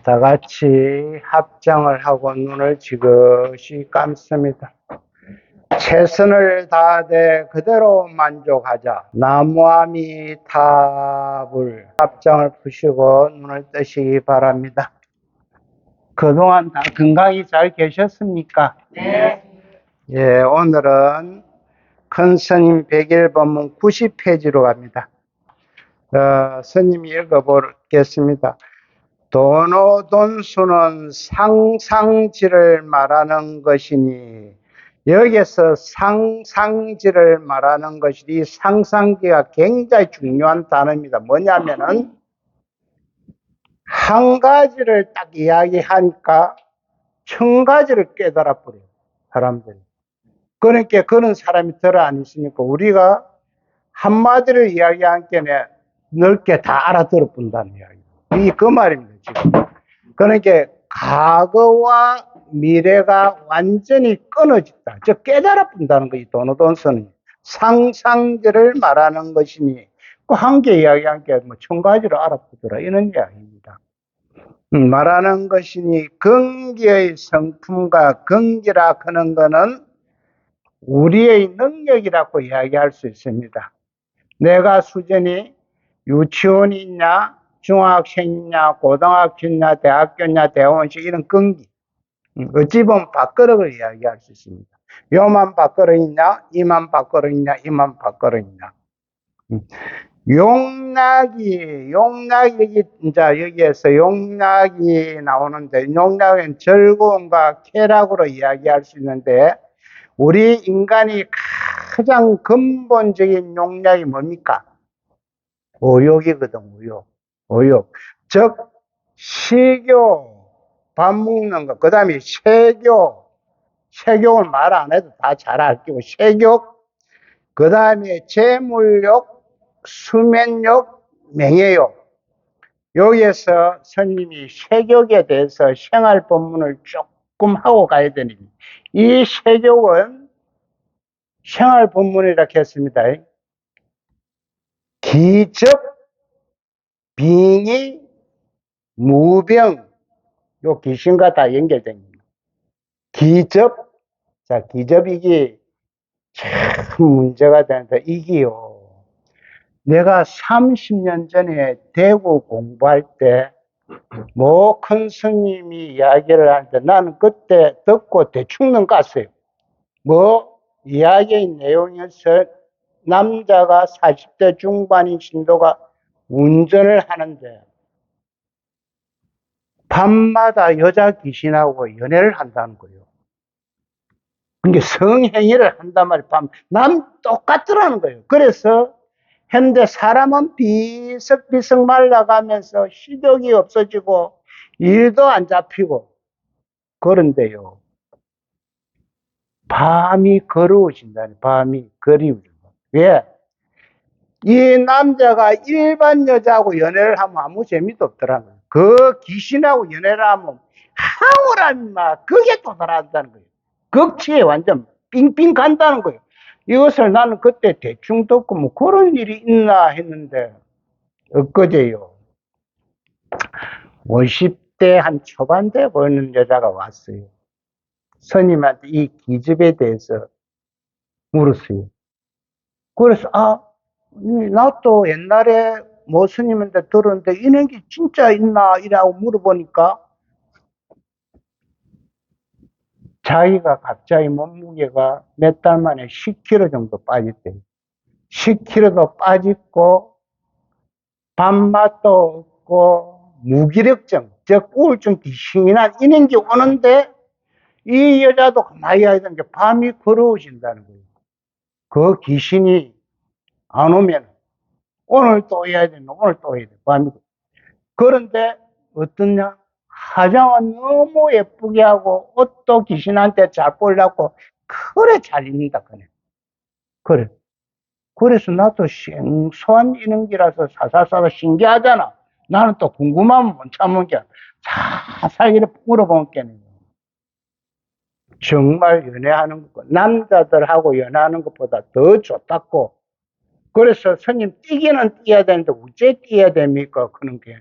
다 같이 합장을 하고 눈을 지그시 감습니다. 최선을 다하되 그대로 만족하자. 나무아미타불. 합장을 푸시고 눈을 뜨시기 바랍니다. 그동안 다 건강히 잘 계셨습니까? 네. 예, 오늘은 큰 스님 100일 법문 90페이지로 갑니다. 스님이 읽어보겠습니다. 도노돈수는 상상지를 말하는 것이니, 여기에서 상상지를 말하는 것이, 상상지가 굉장히 중요한 단어입니다. 뭐냐면은 한 가지를 딱 이야기하니까 1000가지를 깨달아 버려요, 사람들이. 그러니까 그런 사람이 들어 안 있으니까 우리가 한마디를 이야기하니까 넓게 다 알아들어 본다는 이야기. 이 그 말입니다, 지금. 그러니까 과거와 미래가 완전히 끊어졌다. 즉 깨달아 본다는 거지. 도노돈서는 상상들을 말하는 것이니 그 한 개 이야기한 게 뭐 1000가지를 알아보더라 이런 이야기입니다. 말하는 것이니 긍기의 성품과 긍기라 하는 것은 우리의 능력이라고 이야기할 수 있습니다. 내가 수준이 유치원이 있냐, 중학생이냐, 고등학교냐, 대학교냐, 대원식 이런 긍기. 어찌 보면 밥그릇을 이야기할 수 있습니다. 요만 밥그릇이냐, 이만 밥그릇이냐, 이만 밥그릇이냐. 용락이 이제 여기에서 용락이 나오는데, 용락은 즐거움과 쾌락으로 이야기할 수 있는데, 우리 인간이 가장 근본적인 용락이 뭡니까? 오욕이거든, 오욕. 즉, 식욕, 밥 먹는 거, 그 다음에 색욕은 말 안 해도 다 잘 알기고, 색욕, 그 다음에 재물욕, 수면욕, 명예욕. 여기에서 스님이 색욕에 대해서 생활 법문을 조금 하고 가야 되니, 이 색욕은 생활 법문이라고 했습니다. 기접, 빙의, 무병, 요 귀신과 다 연결됩니다. 기접, 자, 기접 이게 참 문제가 되는데, 이게요. 내가 30년 전에 대구 공부할 때, 뭐 큰 스님이 이야기를 하는데 나는 그때 듣고 대충 넘어갔어요. 뭐, 이야기의 내용에서 남자가 40대 중반인 신도가 운전을 하는데, 밤마다 여자 귀신하고 연애를 한다는 거예요. 그러니까 성행위를 한단 말이에요. 똑같더라는 거예요. 그래서 현대 사람은 비석비석 말라가면서 식욕이 없어지고 일도 안 잡히고 그런데요. 밤이 거리워진다니. 밤이 거리워진다. 왜? 이 남자가 일반 여자하고 연애를 하면 아무 재미도 없더라고요. 그 귀신하고 연애를 하면 황홀함이 막 그게 도달한다는 거예요. 극치에 완전 빙빙 간다는 거예요. 이것을 나는 그때 대충 듣고 뭐 그런 일이 있나 했는데 엊그제요. 50대 한 초반대 보이는 여자가 왔어요. 스님한테 이 기집에 대해서 물었어요. 그래서 나도 옛날에 뭐 스님한테 들었는데 이런 게 진짜 있나 이라고 물어보니까 자기가 갑자기 몸무게가 몇 달 만에 10kg 정도 빠졌대요. 10kg도 빠졌고 밥맛도 없고 무기력증, 즉 우울증, 기신이나 이런 게 오는데 이 여자도 가만히 해야 되는 게 밤이 걸어오신다는 거예요. 그 귀신이 안 오면 오늘 또 해야 되는 오늘 또 해야 돼. 밤이. 그런데 어떠냐? 화장은 너무 예쁘게 하고 옷도 귀신한테 잘 보려고 그래 잘 입는다 그래. 그래. 그래서 나도 생소한 이런기라서 사사사사 신기하잖아. 나는 또 궁금하면 못 참은 게 사살 이렇게 물어본 게는 정말 연애하는 것, 남자들하고 연애하는 것보다 더 좋다고. 그래서 스님 뛰기는 뛰어야 되는데 어째 뛰어야 됩니까? 그런 게.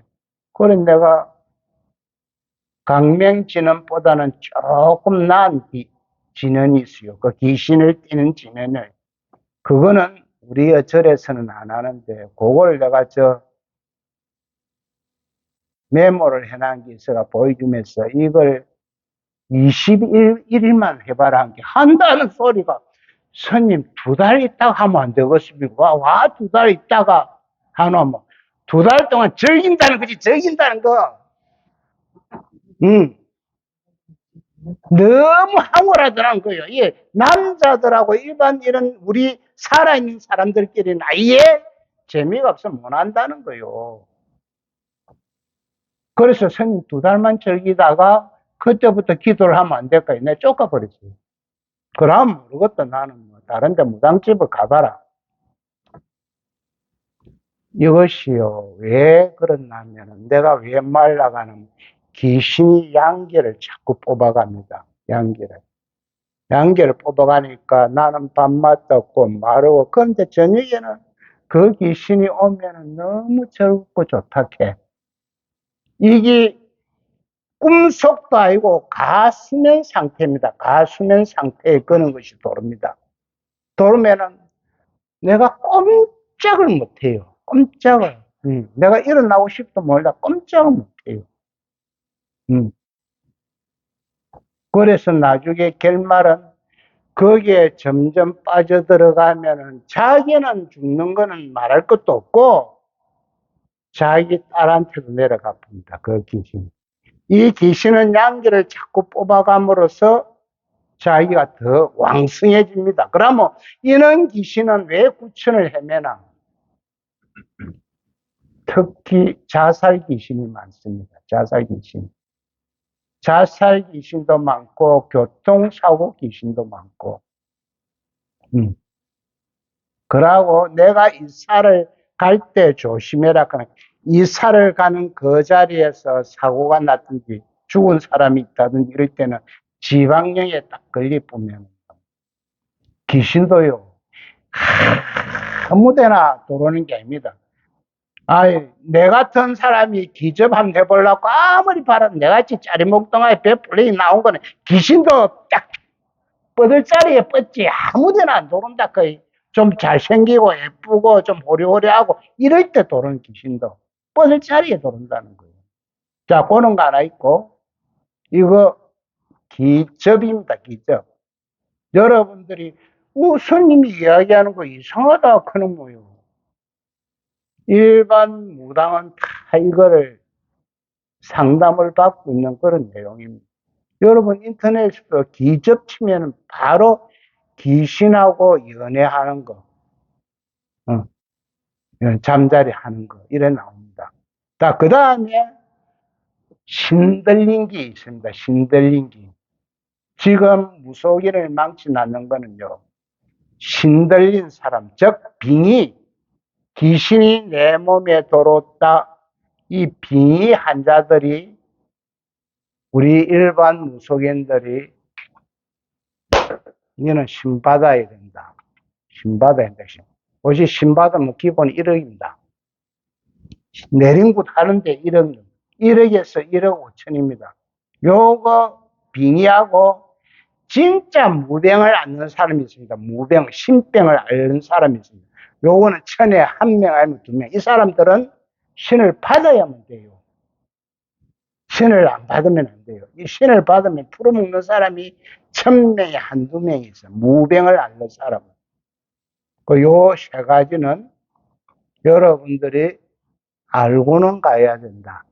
그래 내가 강명진언보다는 조금 나은 진언이 있어요. 그 귀신을 뛰는 진언을. 그거는 우리 절에서는 안 하는데 그걸 내가 메모를 해놓은 게 있어가 보여주면서 이걸 21일만 해봐라 한 게 한다는 소리가 스님 2달 있다가 하면 안 되겠습니까? 와 2달 있다가 하노 2달 동안 즐긴다는 거지 즐긴다는 거. 너무 황홀하더라는 거예요. 예, 남자들하고 일반 이런 우리 살아있는 사람들끼리는 아예 재미가 없어 못 한다는 거예요. 그래서 스님 2달만 즐기다가 그때부터 기도를 하면 안 될까요? 내가 쫓아버렸어요. 그럼 모르겠다. 나는 뭐 다른 데 무당집을 가봐라. 이것이요. 왜 그러냐면 내가 왜 말라가는 귀신이 양계를 자꾸 뽑아갑니다. 양계를 뽑아가니까 나는 밥맛도 없고 마르고 그런데 저녁에는 그 귀신이 오면은 너무 즐겁고 좋다 해. 이게 꿈속도 아니고 가수면 상태입니다. 가수면 상태에 그런 것이 도릅니다. 도르면은 내가 꼼짝을 못해요. 꼼짝을. 내가 일어나고 싶도 몰라 꼼짝을 못해요. 그래서 나중에 결말은 거기에 점점 빠져들어가면은 자기는 죽는 거는 말할 것도 없고 자기 딸한테도 내려가 봅니다. 그 귀신. 이 귀신은 양기를 자꾸 뽑아감으로써 자기가 더 왕성해집니다. 그러면 이런 귀신은 왜 구천을 헤매나? 특히 자살 귀신이 많습니다. 자살 귀신. 자살 귀신도 많고 교통사고 귀신도 많고. 그러고 내가 이사를 갈 때 조심해라. 이사를 가는 그 자리에서 사고가 났든지 죽은 사람이 있다든지 이럴 때는 지방령에 딱 걸리면 귀신도요. 아무데나 들어오는 게 아닙니다. 아이, 내 같은 사람이 기접 한번 해보려고 아무리 바라도 내같이 짜리목동아에 배불리 나온 거는 귀신도 딱 뻗을 자리에 뻗지 아무데나 안 도른다. 거의 좀 잘생기고 예쁘고 좀 호리호리하고 이럴 때 도는 귀신도 뻗을 자리에 도른다는 거예요. 자, 그런 거 하나 있고 이거 기접입니다. 기접. 여러분들이 스님이 이야기하는 거 이상하다 그런 거예요. 일반 무당은 다 이거를 상담을 받고 있는 그런 내용입니다. 여러분 인터넷에서 기접 치면 바로 귀신하고 연애하는 거, 잠자리 하는 거 이래 나옵니다. 자, 그 다음에 신들린기 있습니다. 신들린기. 지금 무속인을 망치 낳는 거는요. 신들린 사람, 즉 빙의, 귀신이 내 몸에 들어왔다. 이 빙의 환자들이 우리 일반 무속인들이 이제는 신받아야 된다. 신받아야 된다. 혹시 신받으면 기본 1억입니다. 내린굿 하는데 1억, 1억에서 1억 5천입니다. 요거 빙의하고 진짜 무병을 앓는 사람이 있습니다. 무병, 신병을 앓는 사람이 있습니다. 요거는 천에 한 명 아니면 2명. 이 사람들은 신을 받아야만 돼요. 신을 안 받으면 안 돼요. 이 신을 받으면 풀어먹는 사람이 1000명에 한두 명이 있어요. 무병을 앓는 사람은. 요 세 가지는 여러분들이 알고는 가야 된다.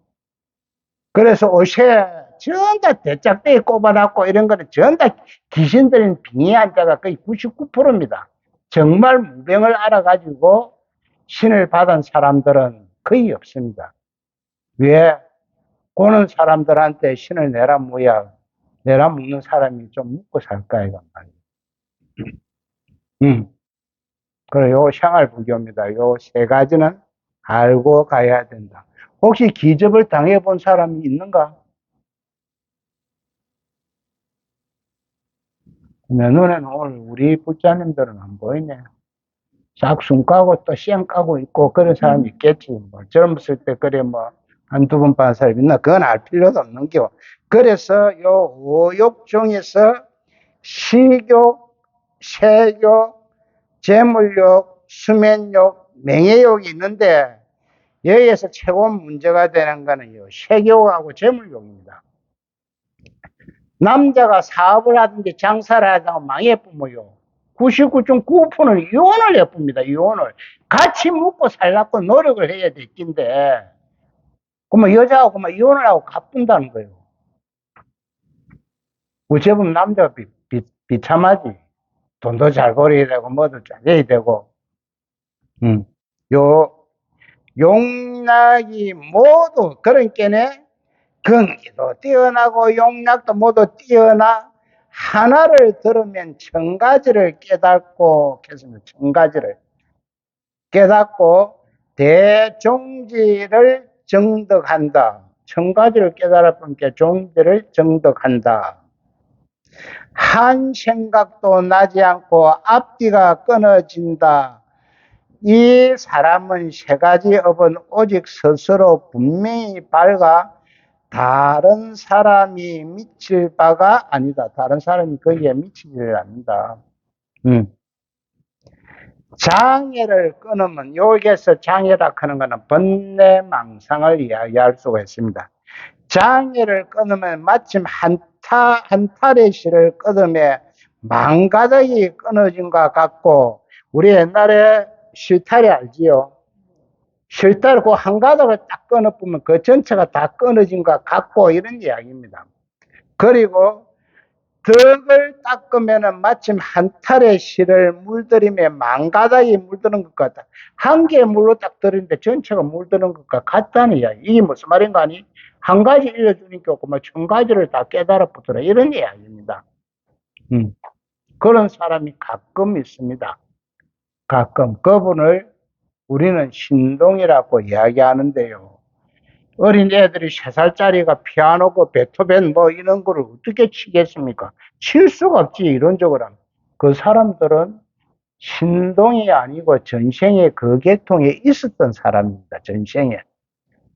그래서 옷에 전다 대짝대기 꼽아놨고 이런 거는 전다 귀신들인 빙의한 자가 거의 99%입니다. 정말 무병을 알아가지고 신을 받은 사람들은 거의 없습니다. 왜? 고는 사람들한테 신을 내라 뭐야. 내라 먹는 사람이 좀 먹고 살까 이건 말이에요. 그리고 요 생활부교입니다. 요 세 가지는 알고 가야 된다. 혹시 기접을 당해본 사람이 있는가? 내 눈에는 오늘 우리 부자님들은 안 보이네. 싹숨 까고 또 쌩 까고 있고 그런 사람이 있겠지. 뭐 젊었을 때 그래 뭐 한두 번 반 사람 있나? 그건 알 필요도 없는 겨. 그래서 요 오욕 중에서 식욕, 세욕, 재물욕, 수면욕, 명예욕이 있는데 여기에서 최고 문제가 되는 거는 요 세욕하고 재물욕입니다. 남자가 사업을 하든지 장사를 하다가 망해보면요. 99.9%는 이혼을 해봅니다. 이혼을. 같이 먹고 살라고 노력을 해야 될 텐데, 그러면 여자하고 그만 이혼을 하고 가뿐다는 거예요. 어째보면 남자가 비참하지. 돈도 잘 벌어야 되고, 뭐도 잘 해야 되고. 요, 용락이 모두, 그러니까네, 경기도 뛰어나고 용락도 모두 뛰어나 하나를 들으면 천 가지를 깨닫고 계속 천 가지를 깨닫고 대종지를 정덕한다. 천 가지를 깨달았던 게 종지를 정덕한다. 한 생각도 나지 않고 앞뒤가 끊어진다. 이 사람은 세 가지 업은 오직 스스로 분명히 밝아 다른 사람이 미칠 바가 아니다. 다른 사람이 거기에 미치지를 않는다. 장애를 끊으면 여기에서 장애라 하는 것은 번뇌망상을 이야기할 수가 있습니다. 장애를 끊으면 마침 한 탈의 실을 끊으면 망가닥이 끊어진 것 같고 우리 옛날에 실타래 알지요? 실타래 그 한 가닥을 딱 끊어보면 그 전체가 다 끊어진 것 같고 이런 이야기입니다. 그리고 덕을 닦으면 마침 한 탈의 실을 물들이면 망가닥이 물드는 것 같다. 한 개의 물로 딱 들이는데 전체가 물드는 것과 같다는 이야기. 이게 무슨 말인가 하니? 한 가지 일러주니까 뭐 천 가지를 다 깨달아 붙더라. 이런 이야기입니다. 그런 사람이 가끔 있습니다. 가끔. 그분을 우리는 신동이라고 이야기하는데요. 어린 애들이 3살짜리가 피아노고 베토벤 뭐 이런 거를 어떻게 치겠습니까? 칠 수가 없지, 이론적으로 하면. 그 사람들은 신동이 아니고 전생에 그 계통에 있었던 사람입니다. 전생에.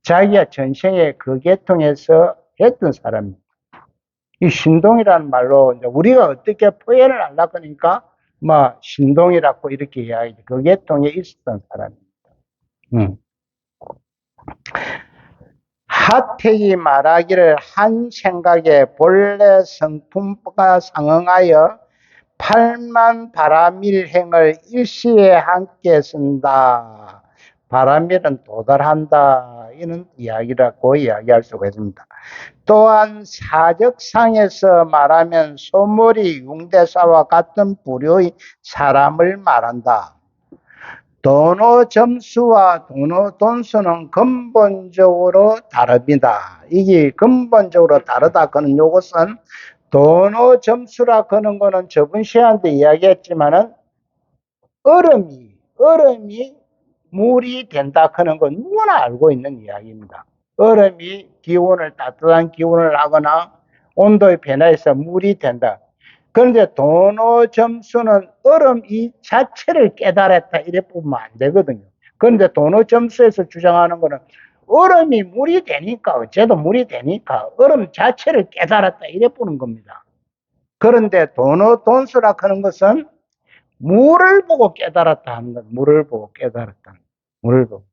자기가 전생에 그 계통에서 했던 사람입니다. 이 신동이라는 말로 이제 우리가 어떻게 표현을 하려고 하니까 뭐 신동이라고 이렇게 이야기하죠. 그 계통에 있었던 사람입니다. 하택이 말하기를 한 생각에 본래 성품과 상응하여 8만 바라밀행을 일시에 함께 쓴다. 바라밀은 도달한다. 이런 이야기라고 이야기할 수가 있습니다. 또한 사적상에서 말하면 소몰이 융대사와 같은 부류의 사람을 말한다. 도노 점수와 도노 돈수는 근본적으로 다릅니다. 이게 근본적으로 다르다 그는 요것은 도노 점수라 그는 거는 저번 시간에 이야기했지만은 얼음이 물이 된다 하는 건 누구나 알고 있는 이야기입니다. 얼음이 따뜻한 기운을 하거나 온도의 변화에서 물이 된다. 그런데 도노 점수는 얼음 이 자체를 깨달았다 이래 보면 안 되거든요. 그런데 도노 점수에서 주장하는 거는 얼음이 물이 되니까 어째도 물이 되니까 얼음 자체를 깨달았다 이래 보는 겁니다. 그런데 도노 돈수라 하는 것은 물을 보고 깨달았다 하는 것, 물을 보고 깨달았다. 물을 보고.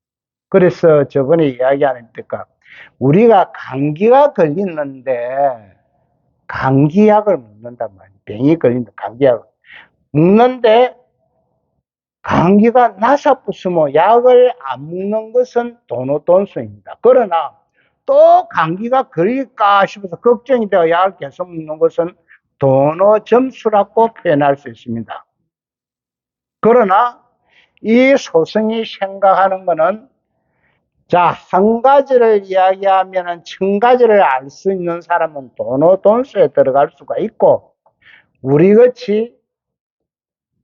그래서 저번에 이야기하는 때가 우리가 감기가 걸리는데 감기약을 먹는단 말이에요. 병이 걸린다, 감기약을. 먹는데 감기가 나서 붙으면 약을 안 먹는 것은 도노돈수입니다. 그러나 또 감기가 걸릴까 싶어서 걱정이 되어 약을 계속 먹는 것은 도노점수라고 표현할 수 있습니다. 그러나 이 소승이 생각하는 것은 자, 한 가지를 이야기하면 천 가지를 알 수 있는 사람은 도노돈수에 들어갈 수가 있고 우리같이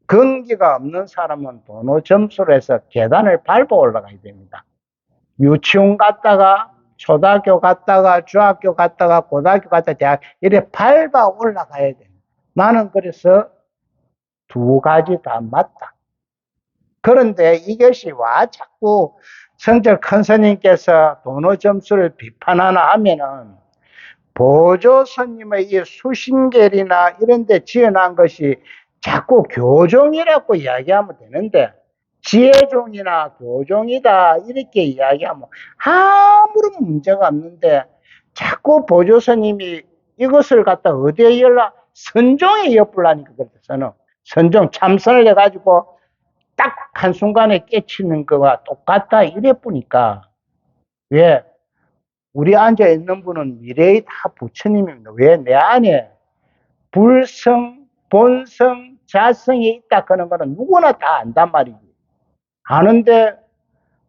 근기가 없는 사람은 도노 점수를 해서 계단을 밟아 올라가야 됩니다. 유치원 갔다가 초등학교 갔다가 중학교 갔다가 고등학교 갔다가 대학 이래 밟아 올라가야 돼. 나는 그래서 두 가지 다 맞다. 그런데 이것이 와 자꾸 성철 큰 스님께서 도노 점수를 비판하나 하면은 보조 스님의 이 수신결이나 이런 데 지어놓은 것이 자꾸 교종이라고 이야기하면 되는데 지혜종이나 교종이다 이렇게 이야기하면 아무런 문제가 없는데 자꾸 보조 스님이 이것을 갖다 어디에 열라 선종에 엿불라니까 그래서는 선종 참선을 해가지고 딱 한순간에 깨치는 거와 똑같다 이래 보니까 왜 우리 앉아 있는 분은 미래의 다 부처님입니다. 왜 내 안에 불성, 본성, 자성이 있다 그런 거는 누구나 다 안단 말이지. 아는데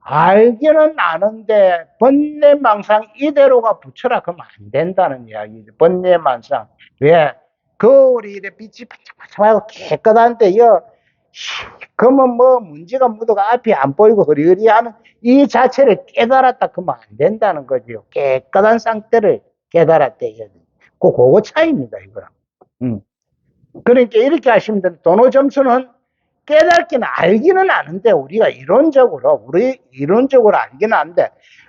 알기는 아는데 번뇌망상 이대로가 부처라 그러면 안 된다는 이야기죠. 번뇌망상. 왜? 거울이 이래 빛이 반짝반짝하고 깨끗한데 그러면 뭐 문제가 묻어가 앞이 안 보이고 흐리흐리하는 이 자체를 깨달았다 그러면 안 된다는 거죠. 깨끗한 상태를 깨달았다 해야 돼. 그거 차이입니다, 이거랑. 그러니까 이렇게 하시면 돼요. 도노 점수는 깨닫기는 알기는 아는데 우리 이론적으로 알기는 아는데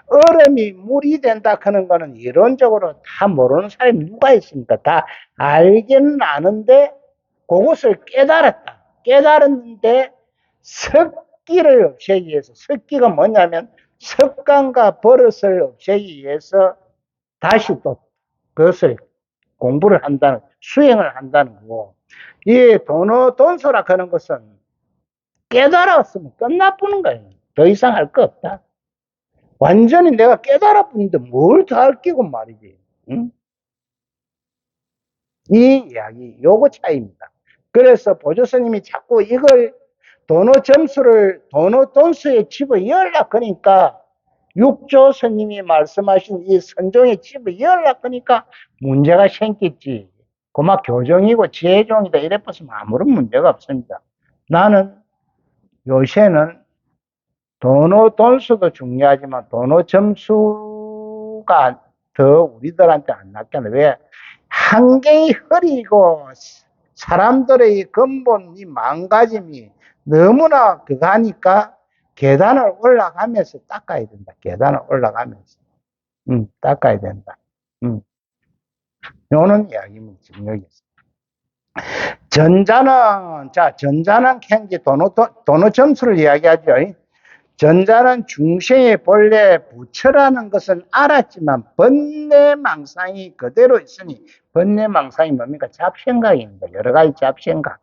얼음이 물이 된다 하는 거는 이론적으로 다 모르는 사람이 누가 있습니까? 다 알기는 아는데 그것을 깨달았는데 습기를 없애기 위해서 습기가 뭐냐면 습관과 버릇을 없애기 위해서 다시 또 그것을 공부를 한다는 수행을 한다는 거고 이 돈소라 하는 것은 깨달았으면 끝나보는 거예요. 더 이상 할 거 없다. 완전히 내가 깨달아보는데 뭘 더 할 끼고 말이지. 응? 이 이야기, 요거 차이입니다. 그래서 보조스님이 자꾸 이걸 도노 돈수의 집을 열라 그러니까 육조 스님이 말씀하신 이 선종의 집을 열라 그러니까 문제가 생겼지. 고막 교정이고 지혜종이다 이래 봤으면 아무런 문제가 없습니다. 나는 요새는 도노 돈수도 중요하지만 도노 점수가 더 우리들한테 안 낫잖아요. 왜? 환경이 흐리고 사람들의 근본이 망가짐이 너무나 그거 하니까 계단을 올라가면서 닦아야 된다. 계단을 올라가면서. 닦아야 된다. 요는 이야기입니다. 지금 여기서. 전자는 경기 도노 점수를 이야기하죠. 전자는 중생의 본래 부처라는 것은 알았지만 번뇌망상이 그대로 있으니 번뇌망상이 뭡니까? 잡생각입니다. 여러 가지 잡생각.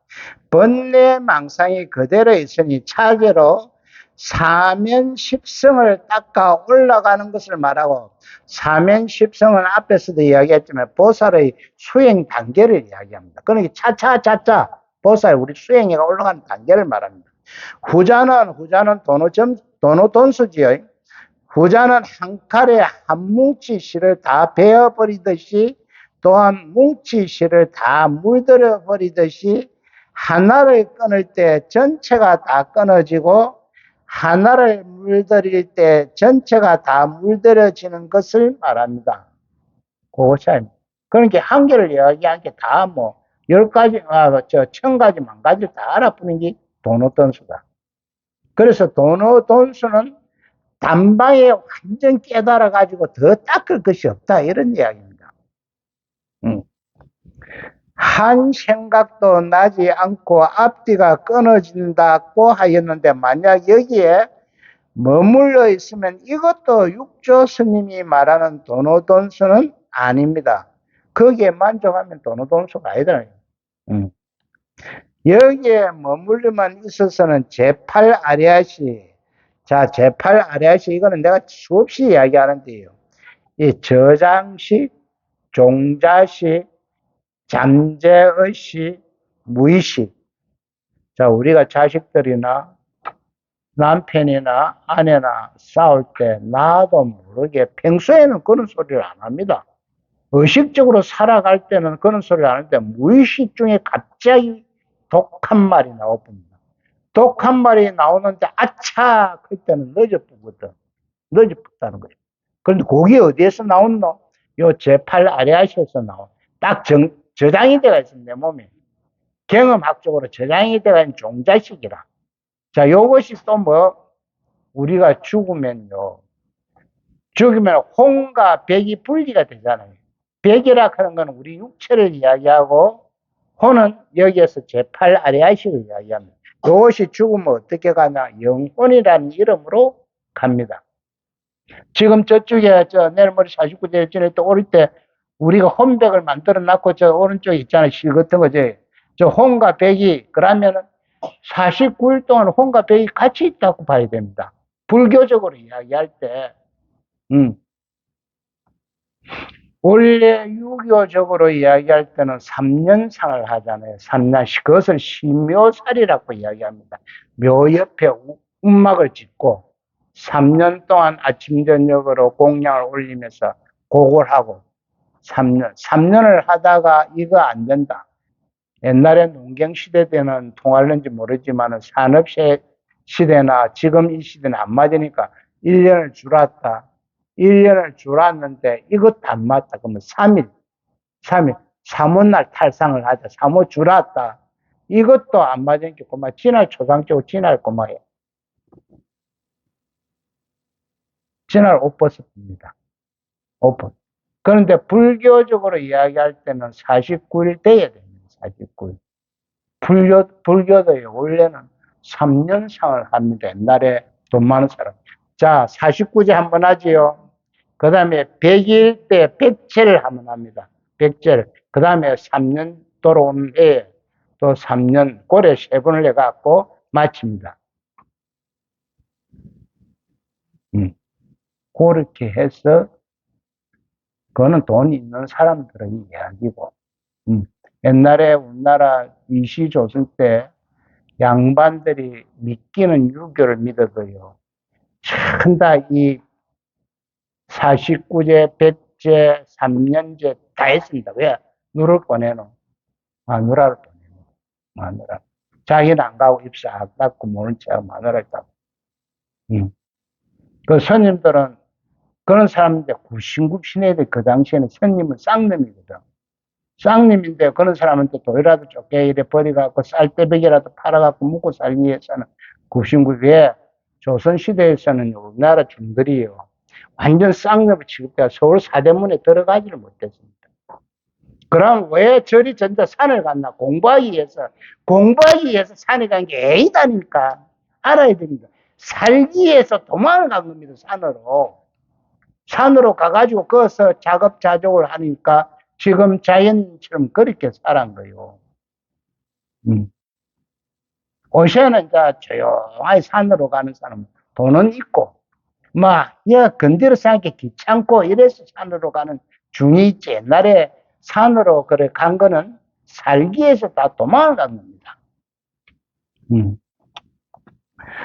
번뇌망상이 그대로 있으니 차제로 사면십성을 닦아 올라가는 것을 말하고 사면십성은 앞에서도 이야기했지만 보살의 수행 단계를 이야기합니다. 그러니까 차차 보살 우리 수행해가 올라가는 단계를 말합니다. 후자는 도노돈수지요. 후자는 한 칼에 한 뭉치 실을 다 베어버리듯이 또한 뭉치 실을 다 물들여 버리듯이 하나를 끊을 때 전체가 다 끊어지고 하나를 물들일 때 전체가 다 물들여지는 것을 말합니다. 그거 차이. 그러니까 한 개를 이야기한 게 다 뭐 10가지, 1000가지, 10,000가지를 다 알아보는 게 도노돈수다. 그래서 도노돈수는 단방에 완전 깨달아가지고 더 닦을 것이 없다. 이런 이야기입니다. 한 생각도 나지 않고 앞뒤가 끊어진다고 하였는데 만약 여기에 머물러 있으면 이것도 육조 스님이 말하는 도노돈수는 아닙니다. 거기에 만족하면 도노돈수가 아니더라고요. 여기에 머물러만 있어서는 제8아리아시. 자, 제8아리아시 이거는 내가 수없이 이야기하는데요. 이 저장식, 종자식, 잠재의식, 무의식. 자, 우리가 자식들이나 남편이나 아내나 싸울 때 나도 모르게 평소에는 그런 소리를 안 합니다. 의식적으로 살아갈 때는 그런 소리를 안 하는데 무의식 중에 갑자기 독한 말이 나와봅니다. 독한 말이 나오는데 아차 그때는 늦어보거든. 늦어봤다는 거죠. 그런데 그게 어디에서 나온노? 요 제8 아레아시에서 나온 딱 저장이 되어 있습니다. 내 몸에. 경험학적으로 저장이 되어 있는 종자식이라. 자, 요것이 또 뭐 우리가 죽으면요. 죽으면 혼과 백이 분리가 되잖아요. 백이라 하는 건 우리 육체를 이야기하고 혼은 여기에서 제8 아레아식을 이야기합니다. 이것이 죽으면 어떻게 가냐? 영혼이라는 이름으로 갑니다. 지금 저쪽에 내일 모레 49대 전에 또 오를 때 우리가 혼백을 만들어 놨고 저 오른쪽에 있잖아요. 실 같은 거지. 저 혼과 백이 그러면은 49일 동안 혼과 백이 같이 있다고 봐야 됩니다. 불교적으로 이야기할 때 원래 유교적으로 이야기할 때는 3년상을 하잖아요. 3년씩. 그것을 심묘살이라고 이야기합니다. 묘 옆에 움막을 짓고 3년 동안 아침 저녁으로 공양을 올리면서 고골하고 3년을 하다가 이거 안 된다. 옛날에 농경시대 때는 통할는지 모르지만 산업시대나 지금 이 시대는 안 맞으니까 1년을 줄였다. 1년을 줄였는데 이것도 안 맞다. 그러면 3일. 3월날 탈상을 하자. 3월 줄였다. 이것도 안 맞으니까 그만 진할 초상적으로 진할 그만해. 진할 옷 벗습니다. 옷 벗. 그런데 불교적으로 이야기할 때는 49일 돼야 됩니다. 49일. 불교도에 원래는 3년상을 합니다. 옛날에 돈 많은 사람. 자, 49제 한번 하지요. 그 다음에 100일 때 백제를 한번 합니다. 백제를. 그 다음에 3년 돌아오는 해에 또 3년 고래 3번을 해갖고 마칩니다. 그렇게 해서 그거는 돈 있는 사람들의 이야기고 옛날에 우리나라 이시조선 때 양반들이 믿기는 유교를 믿어도요. 참다 이 49제, 100제, 3년제 다 했습니다. 왜? 누를 보내노? 마누라를 보내노. 마누라. 자기는 안 가고 입사 안 닦고 모른 체하고 마누라를 닦고. 그 스님들은 그런 사람인데 굽신굽신해야 그 당시에는 스님은 쌍놈이거든. 쌍님인데 그런 사람한테 돈이라도 좁게 이래 버려갖고 쌀떼백이라도 팔아갖고 먹고 살기 위해서는 굽신굽 왜 조선시대에서는 우리나라 중들이요 완전 쌍놈을 취급해서 서울 사대문에 들어가지를 못했습니다. 그럼 왜 저리 전자 산을 갔나? 공부하기 위해서 산에 간 게 애이다니까 알아야 됩니다. 살기 위해서 도망을 간 겁니다. 산으로 가가지고 거기서 작업자족을 하니까 지금 자연처럼 그렇게 살은 거요. 오시아는 이제 조용하게 산으로 가는 사람은 돈은 있고, 건드려 생각해 귀찮고 이래서 산으로 가는 중이 있지. 옛날에 산으로 그래 간 거는 살기 위해서 다 도망을 간 겁니다.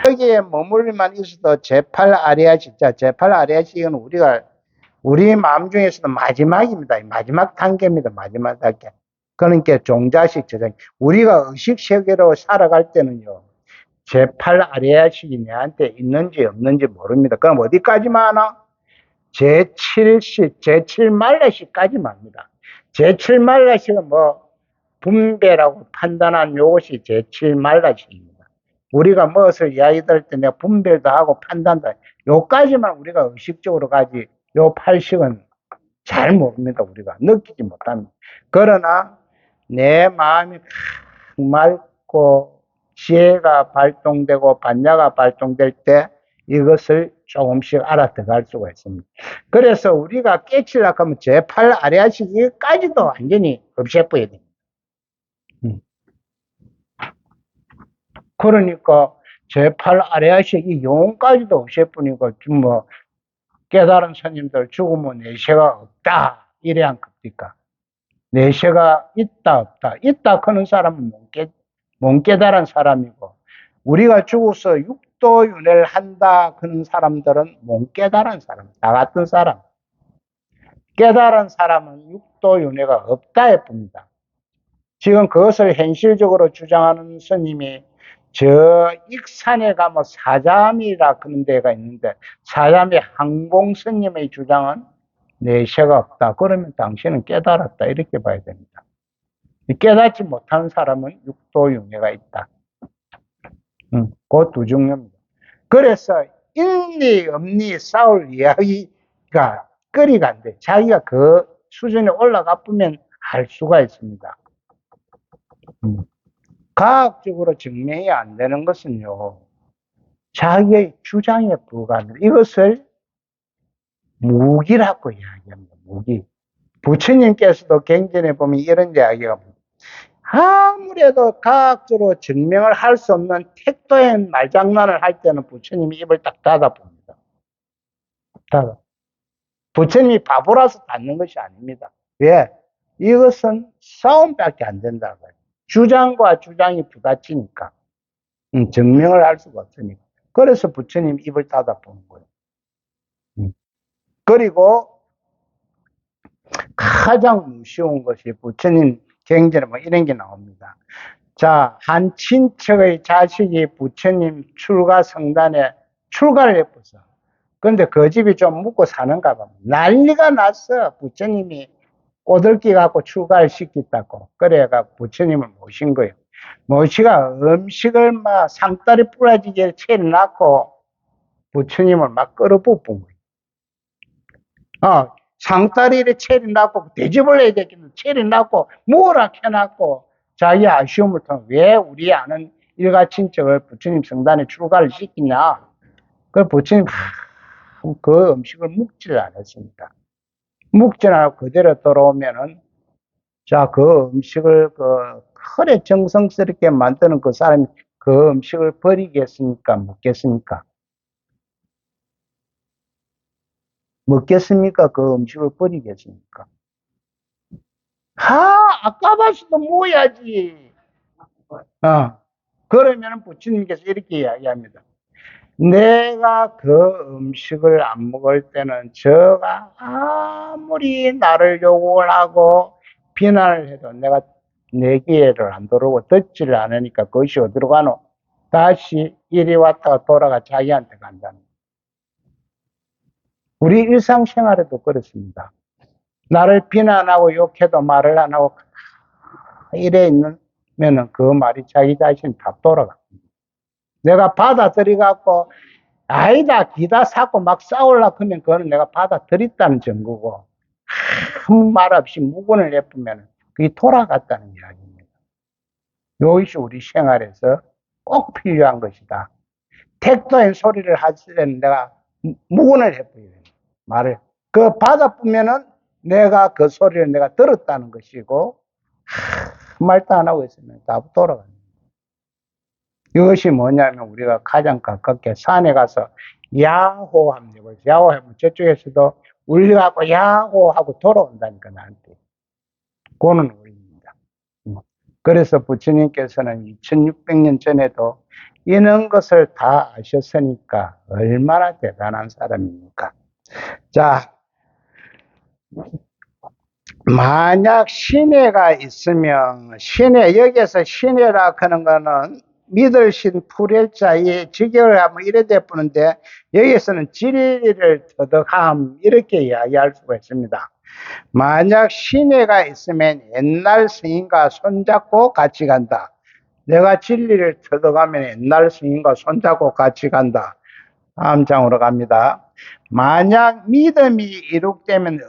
여기에 머물만 있어도 제8 아리아식, 제8 아리아식은 우리 마음 중에서도 마지막입니다. 마지막 단계입니다. 마지막 단계. 그러니까 종자식 저장. 우리가 의식 세계로 살아갈 때는요. 제8 아리아식이 내한테 있는지 없는지 모릅니다. 그럼 어디까지만 하나? 제7 말라식까지만 합니다. 제7 말라식은 분배라고 판단한 요것이 제7 말라식입니다. 우리가 무엇을 이야기 들을 때 내가 분별도 하고 판단도 하고 요까지만 우리가 의식적으로 가지 요 8식은 잘 모릅니다. 우리가 느끼지 못합니다. 그러나 내 마음이 맑고 지혜가 발동되고 반야가 발동될 때 이것을 조금씩 알아들어갈 수가 있습니다. 그래서 우리가 깨치려고 하면 제8 아레아식까지도 완전히 없애버려야 됩니다. 그러니까 제8 아레아식 이 용까지도 없애버리고 깨달은 스님들 죽으면 내세가 없다 이래 안 겁니까? 내세가 있다 없다. 있다 하는 사람은 못 깨달은 사람이고 우리가 죽어서 육도윤회를 한다 그런 사람들은 못 깨달은 사람. 나 같은 사람. 깨달은 사람은 육도윤회가 없다 해봅니다. 지금 그것을 현실적으로 주장하는 스님이 저 익산에 가면 사자미라 그런 데가 있는데 사자미 항공 스님의 주장은 내세가 없다. 그러면 당신은 깨달았다. 이렇게 봐야 됩니다. 깨닫지 못하는 사람은 육도윤회가 있다. 그 두 종류입니다. 그래서 있니 없니 싸울 이야기가 거리가 안 돼. 자기가 그 수준에 올라가 보면 할 수가 있습니다. 과학적으로 증명이 안 되는 것은요, 자기의 주장에 불과합니다. 이것을 무기라고 이야기합니다. 무기. 부처님께서도 경전에 보면 이런 이야기가 아무래도 과학적으로 증명을 할 수 없는 택도의 말장난을 할 때는 부처님이 입을 딱 닫아봅니다. 닫아. 부처님이 바보라서 닫는 것이 아닙니다. 왜? 이것은 싸움밖에 안 된다고요. 주장과 주장이 부딪히니까. 증명을 할 수가 없으니까. 그래서 부처님 입을 닫아보는 거예요. 그리고 가장 무서운 것이 부처님 경전에 뭐 이런 게 나옵니다. 자, 한 친척의 자식이 부처님 출가 성단에 출가를 해보서. 그런데 그 집이 좀 묵고 사는가 봐. 난리가 났어. 부처님이 꼬들기 갖고 출가를 시켰다고. 그래가 부처님을 모신 거예요. 모시가 음식을 막 상다리 부러지게 차려놨고 부처님을 막 끌어부은 거예요. 상다리를 차려놨고 돼지벌레 되기는 차려놨고 뭐라 켜놨고 자기 아쉬움을 통해 왜 우리 아는 일가친척을 부처님 성단에 출가를 시키냐. 그 부처님 그 음식을 묵지를 않았습니다. 묵지를 않고 그대로 돌아오면은 자, 그 음식을 그래 정성스럽게 만드는 그 사람이 그 음식을 버리겠습니까? 먹겠습니까? 먹겠습니까? 그 음식을 버리겠습니까? 아까 봤어도 먹어야지. 그러면 부처님께서 이렇게 이야기합니다. 내가 그 음식을 안 먹을 때는 저가 아무리 나를 욕을 하고 비난을 해도 내가 내 기회를 안 들어오고 듣지를 않으니까 그것이 어디로 가노? 다시 이리 왔다가 돌아가 자기한테 간다는. 우리 일상생활에도 그렇습니다. 나를 비난하고 욕해도 말을 안 하고 이래 있으면 그 말이 자기 자신 다 돌아갑니다. 내가 받아들여갖고 아니다 기다 사고 막 싸우려고 하면 그거는 내가 받아들였다는 증거고 아무 말 없이 무근을 내쁘면 그게 돌아갔다는 이야기입니다. 이것이 우리 생활에서 꼭 필요한 것이다. 택도인 소리를 하실 때는 내가 무근을 해버려요. 말을. 그 받아보면은 내가 그 소리를 내가 들었다는 것이고 말도 안 하고 있으면 다 돌아갑니다. 이것이 뭐냐면 우리가 가장 가깝게 산에 가서 야호하면 되고 야호하면 저쪽에서도 울려갖고 야호하고 돌아온다니까 나한테. 그거는 우리입니다. 그래서 부처님께서는 2600년 전에도 이런 것을 다 아셨으니까 얼마나 대단한 사람입니까? 자, 만약 신해가 있으면 여기에서 신해라 하는 거는 믿을 신 풀일자의 직역을 하면 이래 되는데 여기에서는 진리를 터득함 이렇게 이야기할 수가 있습니다. 만약 신해가 있으면 옛날 스님과 손잡고 같이 간다. 내가 진리를 터득하면 옛날 스님과 손잡고 같이 간다. 다음 장으로 갑니다. 만약 믿음이 이룩되면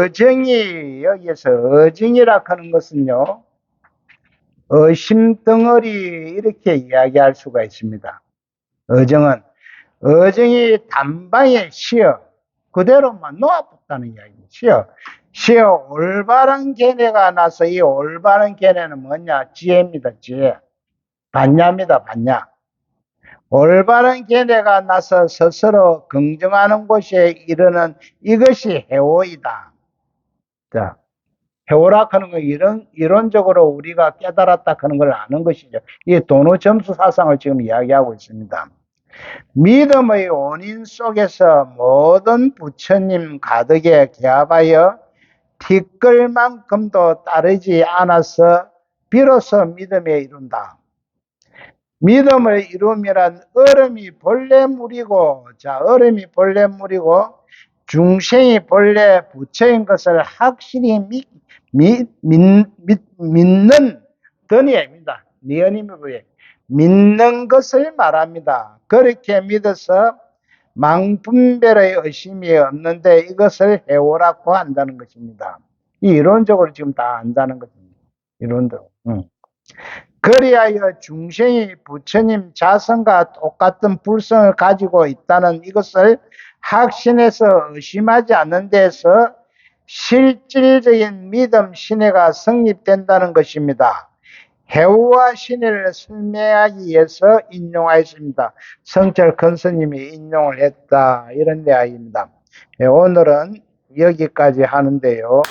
어정이, 여기에서 어정이라 하는 것은요, 의심 덩어리 이렇게 이야기할 수가 있습니다. 어정이 단방에 쉬어 그대로만 놓아붙다는 이야기입니다. 쉬어 올바른 견해가 나서 이 올바른 견해는 뭐냐? 지혜입니다. 지혜. 반야입니다. 반야. 올바른 견해가 나서 스스로 긍정하는 곳에 이르는 이것이 해오이다. 자, 해오라 하는 건 이론적으로 우리가 깨달았다 하는 걸 아는 것이죠. 이 도노 점수 사상을 지금 이야기하고 있습니다. 믿음의 원인 속에서 모든 부처님 가득에 기합하여 티끌만큼도 따르지 않아서 비로소 믿음에 이룬다. 믿음을 이루미란 얼음이 본래 물이고, 자, 얼음이 본래 물이고, 중생이 본래 부처인 것을 확실히 믿는 던이입니다. 니언임을 믿는 것을 말합니다. 그렇게 믿어서 망분별의 의심이 없는데 이것을 해오라고 한다는 것입니다. 이 이론적으로 지금 다 안다는 것입니다. 이론도. 그리하여 중생이 부처님 자성과 똑같은 불성을 가지고 있다는 이것을 확신해서 의심하지 않는 데서 실질적인 믿음 신뢰가 성립된다는 것입니다. 해우와 신뢰를 설명하기 위해서 인용하였습니다. 성철 근스님이 인용을 했다, 이런 내용입니다. 오늘은 여기까지 하는데요.